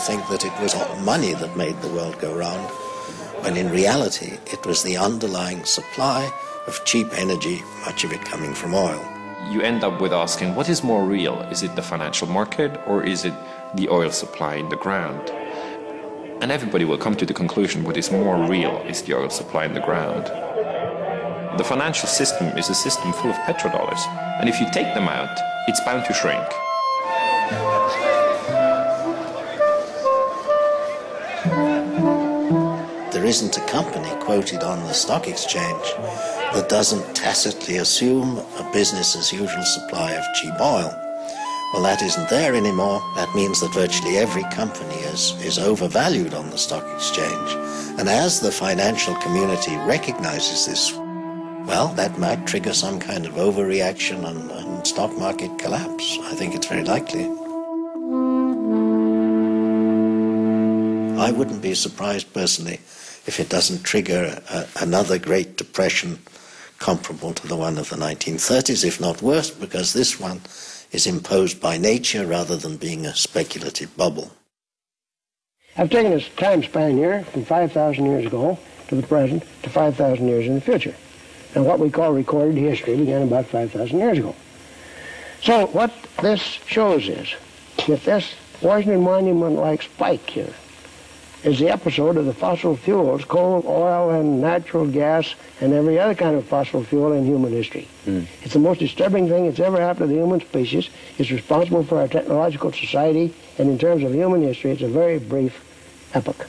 think that it was money that made the world go round, when in reality it was the underlying supply of cheap energy, much of it coming from oil. You end up with asking, what is more real? Is it the financial market or is it the oil supply in the ground? And everybody will come to the conclusion what is more real is the oil supply in the ground. The financial system is a system full of petrodollars, and if you take them out, it's bound to shrink. There isn't a company quoted on the stock exchange that doesn't tacitly assume a business-as-usual supply of cheap oil. Well, that isn't there anymore. That means that virtually every company is overvalued on the stock exchange. And as the financial community recognizes this, well, that might trigger some kind of overreaction and stock market collapse. I think it's very likely. I wouldn't be surprised personally if it doesn't trigger another Great Depression comparable to the one of the 1930s, if not worse, because this one is imposed by nature rather than being a speculative bubble. I've taken this time span here from 5,000 years ago to the present to 5,000 years in the future. And what we call recorded history began about 5,000 years ago. So what this shows is that this Washington Monument-like spike here is the episode of the fossil fuels, coal, oil, and natural gas, and every other kind of fossil fuel in human history. It's the most disturbing thing that's ever happened to the human species. It's responsible for our technological society, and in terms of human history, it's a very brief epoch.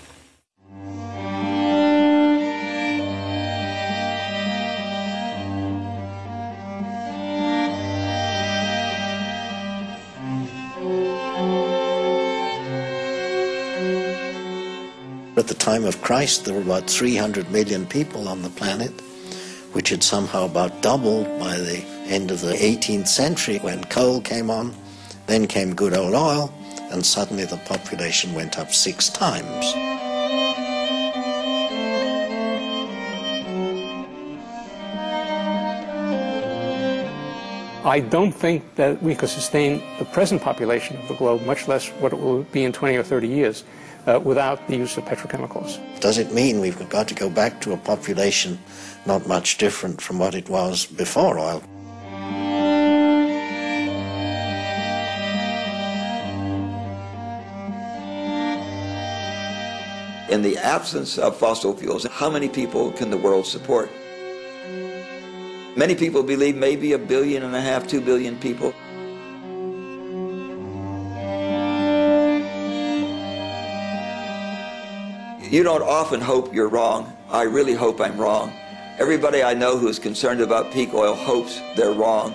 At the time of Christ, there were about 300 million people on the planet, which had somehow about doubled by the end of the 18th century when coal came on, then came good old oil, and suddenly the population went up 6 times. I don't think that we could sustain the present population of the globe, much less what it will be in 20 or 30 years, without the use of petrochemicals. Does it mean we've got to go back to a population not much different from what it was before oil? In the absence of fossil fuels, how many people can the world support? Many people believe maybe 1.5 billion, 2 billion people. You don't often hope you're wrong. I really hope I'm wrong. Everybody I know who is concerned about peak oil hopes they're wrong.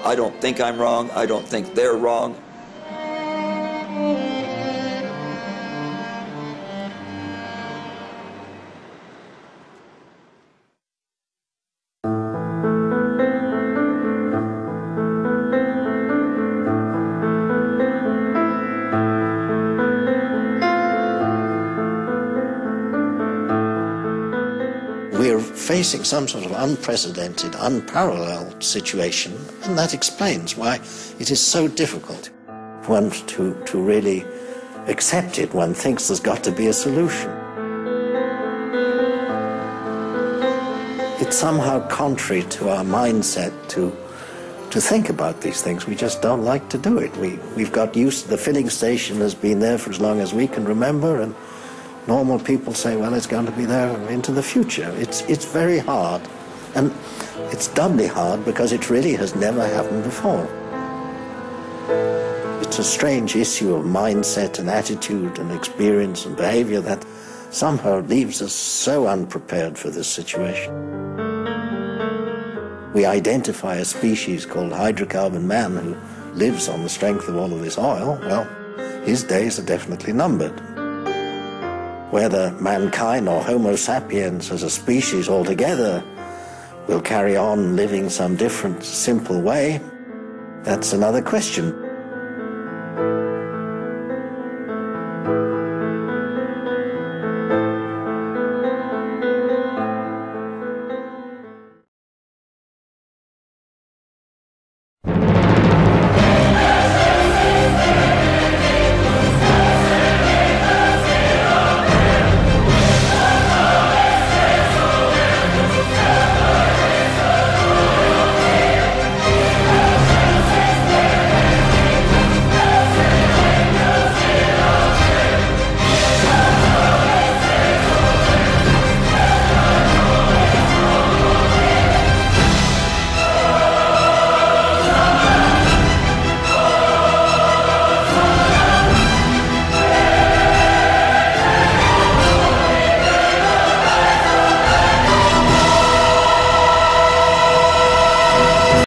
I don't think I'm wrong. I don't think they're wrong. We're facing some sort of unprecedented, unparalleled situation, and that explains why it is so difficult for one to really accept it. One thinks there's got to be a solution. It's somehow contrary to our mindset to think about these things. We just don't like to do it. We've got used to the filling station has been there for as long as we can remember, and normal people say, well, it's going to be there into the future. It's very hard, and it's doubly hard because it really has never happened before. It's a strange issue of mindset and attitude and experience and behavior that somehow leaves us so unprepared for this situation. We identify a species called hydrocarbon man who lives on the strength of all of this oil. Well, his days are definitely numbered. Whether mankind or Homo sapiens as a species altogether will carry on living some different, simple way, that's another question.